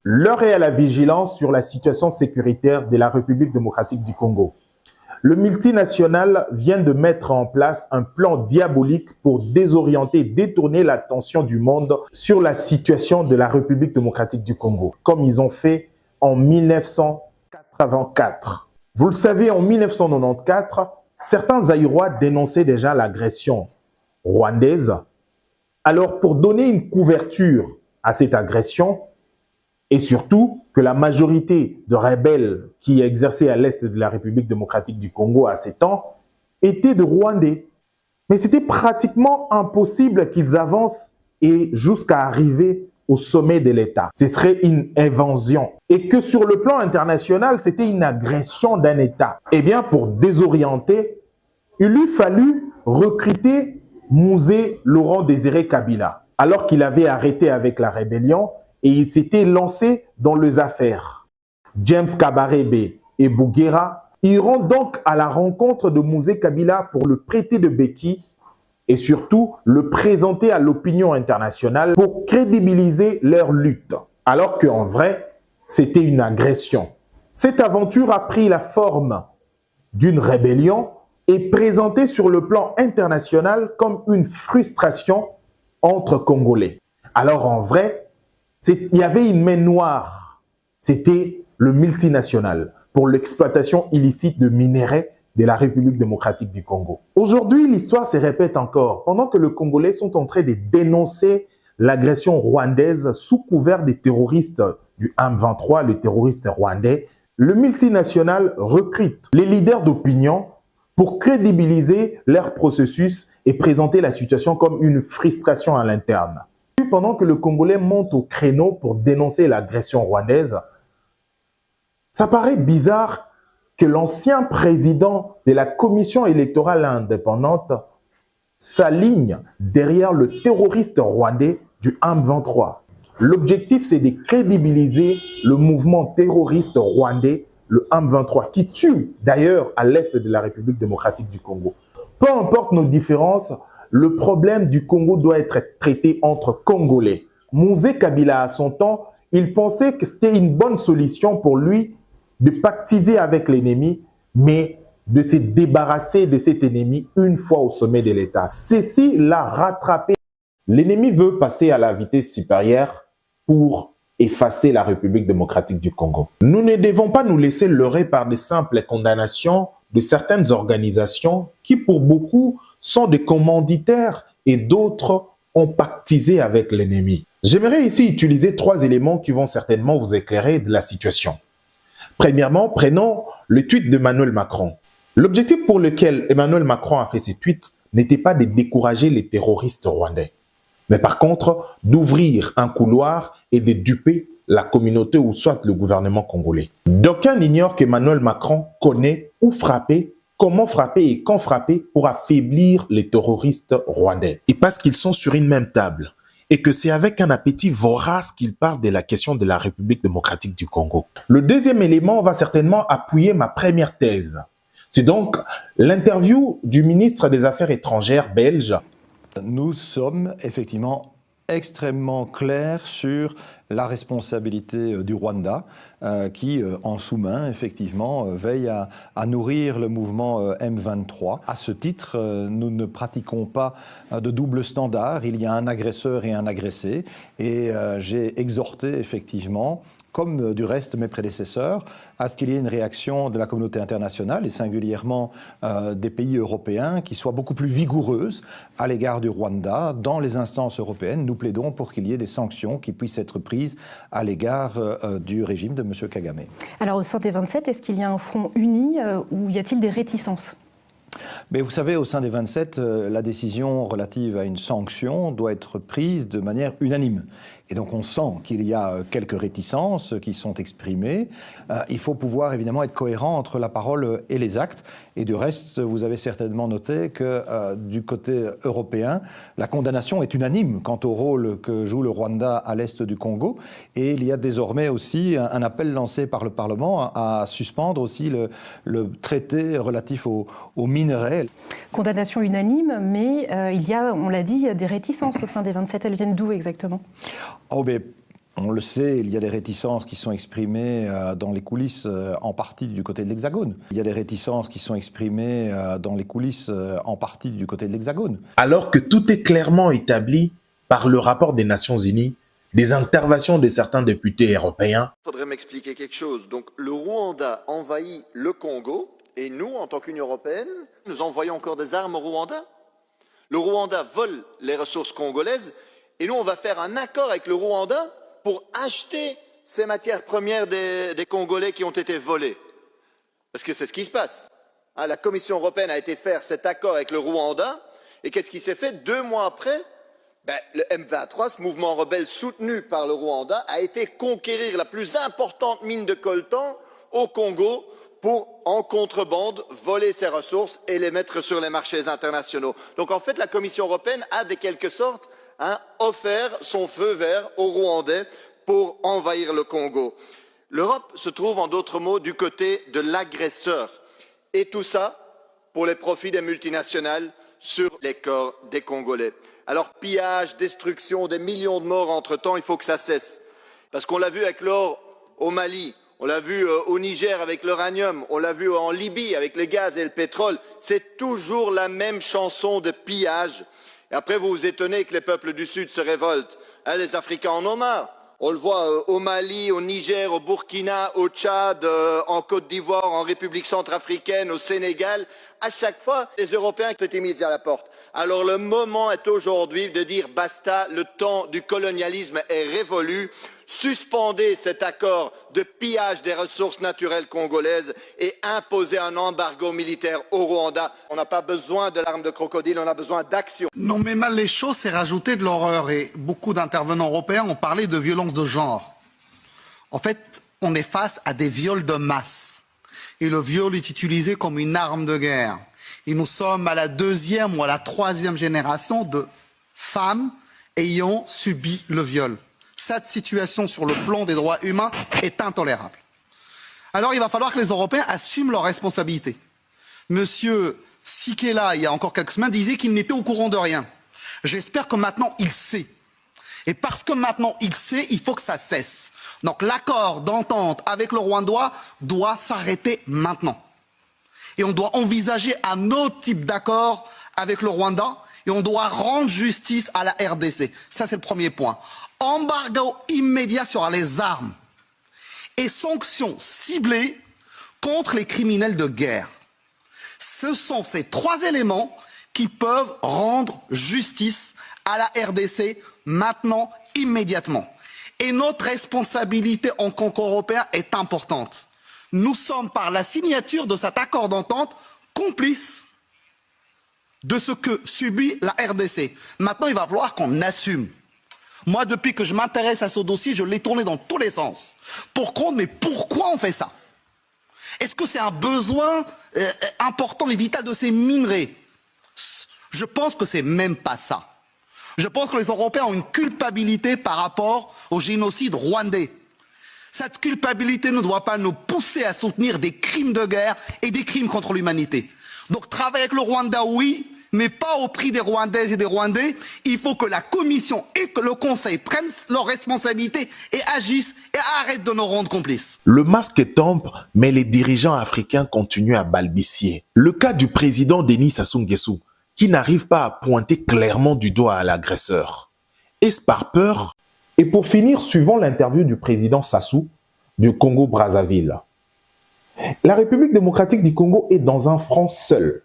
L'heure est à la vigilance sur la situation sécuritaire de la République démocratique du Congo. Le multinational vient de mettre en place un plan diabolique pour désorienter et détourner l'attention du monde sur la situation de la République démocratique du Congo, comme ils ont fait en 1984. Vous le savez, en 1994, certains Zaïrois dénonçaient déjà l'agression rwandaise. Alors, pour donner une couverture à cette agression, et surtout que la majorité de rebelles qui exerçaient à l'est de la République démocratique du Congo à ces temps étaient de Rwandais. Mais c'était pratiquement impossible qu'ils avancent et jusqu'à arriver au sommet de l'État. Ce serait une invention. Et que sur le plan international, c'était une agression d'un État. Eh bien, pour désorienter, il lui fallut recruter Mouzé Laurent Désiré Kabila, alors qu'il avait arrêté avec la rébellion et il s'était lancé dans les affaires. James Kabarebe et Bouguera iront donc à la rencontre de Mouzé Kabila pour le prêter de béquilles et surtout le présenter à l'opinion internationale pour crédibiliser leur lutte, alors qu'en vrai, c'était une agression. Cette aventure a pris la forme d'une rébellion et présentée sur le plan international comme une frustration entre Congolais. Alors en vrai, il y avait une main noire, c'était le multinational pour l'exploitation illicite de minerais de la République démocratique du Congo. Aujourd'hui, l'histoire se répète encore. Pendant que les Congolais sont en train de dénoncer l'agression rwandaise sous couvert des terroristes du M23, les terroristes rwandais, le multinational recrute les leaders d'opinion pour crédibiliser leur processus et présenter la situation comme une frustration à l'interne. Pendant que le Congolais monte au créneau pour dénoncer l'agression rwandaise, ça paraît bizarre que l'ancien président de la commission électorale indépendante s'aligne derrière le terroriste rwandais du M23. L'objectif, c'est de crédibiliser le mouvement terroriste rwandais, le M23, qui tue d'ailleurs à l'est de la République démocratique du Congo. Peu importe nos différences, le problème du Congo doit être traité entre Congolais. Mouzé Kabila, à son temps, il pensait que c'était une bonne solution pour lui de pactiser avec l'ennemi, mais de se débarrasser de cet ennemi une fois au sommet de l'État. Ceci l'a rattrapé. L'ennemi veut passer à la vitesse supérieure pour effacer la République démocratique du Congo. Nous ne devons pas nous laisser leurrer par de simples condamnations de certaines organisations qui, pour beaucoup, sont des commanditaires et d'autres ont pactisé avec l'ennemi. J'aimerais ici utiliser 3 éléments qui vont certainement vous éclairer de la situation. Premièrement, prenons le tweet d'Emmanuel Macron. L'objectif pour lequel Emmanuel Macron a fait ce tweet n'était pas de décourager les terroristes rwandais, mais par contre d'ouvrir un couloir et de duper la communauté ou soit le gouvernement congolais. D'aucuns ignorent qu'Emmanuel Macron connaît où frapper, comment frapper et quand frapper pour affaiblir les terroristes rwandais. Et parce qu'ils sont sur une même table et que c'est avec un appétit vorace qu'ils parlent de la question de la République démocratique du Congo. Le deuxième élément va certainement appuyer ma première thèse. C'est donc l'interview du ministre des Affaires étrangères belge. Nous sommes effectivement extrêmement clairs sur la responsabilité du Rwanda qui, en sous-main, effectivement, veille à nourrir le mouvement M23. À ce titre, nous ne pratiquons pas de double standard. Il y a un agresseur et un agressé. Et j'ai exhorté, effectivement, comme du reste mes prédécesseurs, à ce qu'il y ait une réaction de la communauté internationale et singulièrement des pays européens qui soit beaucoup plus vigoureuse à l'égard du Rwanda. Dans les instances européennes, nous plaidons pour qu'il y ait des sanctions qui puissent être prises à l'égard du régime de M. Kagame. Alors au sein des 27, est-ce qu'il y a un front uni ou y a-t-il des réticences ? Mais vous savez, au sein des 27, la décision relative à une sanction doit être prise de manière unanime. Et donc on sent qu'il y a quelques réticences qui sont exprimées. Il faut pouvoir évidemment être cohérent entre la parole et les actes. Et du reste, vous avez certainement noté que du côté européen, la condamnation est unanime quant au rôle que joue le Rwanda à l'est du Congo. Et il y a désormais aussi un appel lancé par le Parlement à suspendre aussi le traité relatif aux minerais. Condamnation unanime, mais il y a, on l'a dit, des réticences au sein des 27. Elles viennent d'où exactement ? On le sait, il y a des réticences qui sont exprimées dans les coulisses, en partie du côté de l'Hexagone. Il y a des réticences qui sont exprimées dans les coulisses, en partie du côté de l'Hexagone. Alors que tout est clairement établi par le rapport des Nations Unies, des interventions de certains députés européens. Il faudrait m'expliquer quelque chose. Donc le Rwanda envahit le Congo et nous, en tant qu'Union européenne, nous envoyons encore des armes au Rwanda. Le Rwanda vole les ressources congolaises et nous, on va faire un accord avec le Rwanda pour acheter ces matières premières des Congolais qui ont été volées. Parce que c'est ce qui se passe. La Commission européenne a été faire cet accord avec le Rwanda, et qu'est-ce qui s'est fait 2 mois après? Le M23, ce mouvement rebelle soutenu par le Rwanda, a été conquérir la plus importante mine de coltan au Congo pour, en contrebande, voler ces ressources et les mettre sur les marchés internationaux. Donc en fait, la Commission européenne a de quelque sorte offert son feu vert aux Rwandais pour envahir le Congo. L'Europe se trouve, en d'autres mots, du côté de l'agresseur. Et tout ça pour les profits des multinationales sur les corps des Congolais. Alors pillage, destruction, des millions de morts entre-temps, il faut que ça cesse. Parce qu'on l'a vu avec l'or au Mali, on l'a vu au Niger avec l'uranium, on l'a vu en Libye avec le gaz et le pétrole. C'est toujours la même chanson de pillage. Et après, vous vous étonnez que les peuples du Sud se révoltent. Les Africains en ont marre. On le voit au Mali, au Niger, au Burkina, au Tchad, en Côte d'Ivoire, en République centrafricaine, au Sénégal. À chaque fois, les Européens ont été mis à la porte. Alors le moment est aujourd'hui de dire basta, le temps du colonialisme est révolu. Suspendez cet accord de pillage des ressources naturelles congolaises et imposez un embargo militaire au Rwanda. On n'a pas besoin de l'arme de crocodile, on a besoin d'action. Non mais mal les choses, c'est rajouter de l'horreur et beaucoup d'intervenants européens ont parlé de violence de genre. En fait, on est face à des viols de masse et le viol est utilisé comme une arme de guerre. Et nous sommes à la 2e ou à la 3e génération de femmes ayant subi le viol. Cette situation sur le plan des droits humains est intolérable. Alors il va falloir que les Européens assument leurs responsabilités. Monsieur Sikela, il y a encore quelques semaines, disait qu'il n'était au courant de rien. J'espère que maintenant il sait. Et parce que maintenant il sait, il faut que ça cesse. Donc l'accord d'entente avec le Rwanda doit s'arrêter maintenant. Et on doit envisager un autre type d'accord avec le Rwanda et on doit rendre justice à la RDC. Ça, c'est le premier point. Embargo immédiat sur les armes et sanctions ciblées contre les criminels de guerre. Ce sont ces 3 éléments qui peuvent rendre justice à la RDC maintenant, immédiatement. Et notre responsabilité en tant qu'Européens est importante. Nous sommes, par la signature de cet accord d'entente, complices de ce que subit la RDC. Maintenant, il va falloir qu'on assume. Moi, depuis que je m'intéresse à ce dossier, je l'ai tourné dans tous les sens. Mais pourquoi on fait ça? Est-ce que c'est un besoin important et vital de ces minerais? Je pense que c'est même pas ça. Je pense que les Européens ont une culpabilité par rapport au génocide rwandais. Cette culpabilité ne doit pas nous pousser à soutenir des crimes de guerre et des crimes contre l'humanité. Donc travailler avec le Rwanda, oui, mais pas au prix des Rwandaises et des Rwandais. Il faut que la Commission et que le Conseil prennent leurs responsabilités et agissent et arrêtent de nous rendre complices. Le masque tombe, mais les dirigeants africains continuent à balbutier. Le cas du président Denis Sassou Nguesso, qui n'arrive pas à pointer clairement du doigt à l'agresseur. Est-ce par peur? Et pour finir, suivant l'interview du président Sassou du Congo-Brazzaville, la République démocratique du Congo est dans un front seul.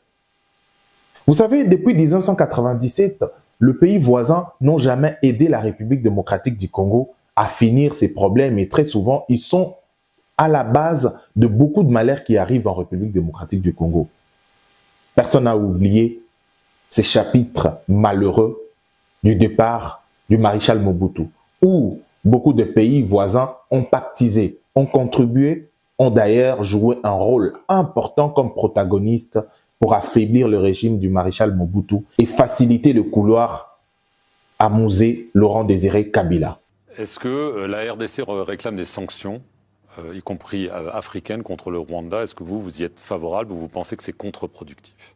Vous savez, depuis 1997, le pays voisin n'a jamais aidé la République démocratique du Congo à finir ses problèmes et très souvent, ils sont à la base de beaucoup de malheurs qui arrivent en République démocratique du Congo. Personne n'a oublié ces chapitres malheureux du départ du maréchal Mobutu. où beaucoup de pays voisins ont pactisé, ont contribué, ont d'ailleurs joué un rôle important comme protagonistes pour affaiblir le régime du maréchal Mobutu et faciliter le couloir à Mouzé Laurent Désiré Kabila. Est-ce que la RDC réclame des sanctions, y compris africaines, contre le Rwanda? Est-ce que vous y êtes favorable ou vous pensez que c'est contre-productif?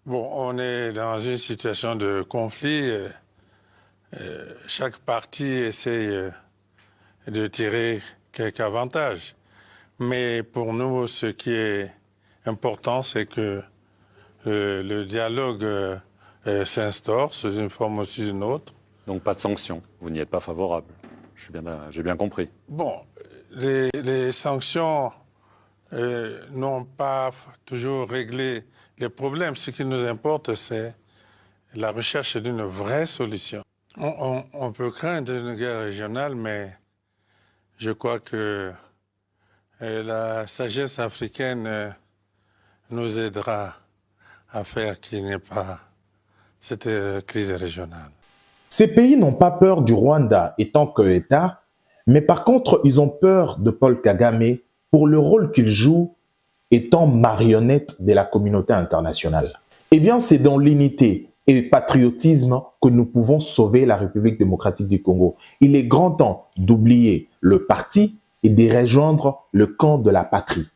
Bon, on est dans une situation de conflit. Chaque parti essaie de tirer quelques avantages. Mais pour nous, ce qui est important, c'est que le dialogue s'instaure sous une forme ou sous une autre. Donc pas de sanctions, vous n'y êtes pas favorable. J'ai bien compris. Bon, les sanctions n'ont pas toujours réglé les problèmes. Ce qui nous importe, c'est la recherche d'une vraie solution. On peut craindre une guerre régionale, mais je crois que la sagesse africaine nous aidera à faire qu'il n'y ait pas cette crise régionale. Ces pays n'ont pas peur du Rwanda étant qu'État, mais par contre, ils ont peur de Paul Kagame pour le rôle qu'il joue étant marionnette de la communauté internationale. Eh bien, c'est dans l'unité et le patriotisme que nous pouvons sauver la République démocratique du Congo. Il est grand temps d'oublier le parti et de rejoindre le camp de la patrie.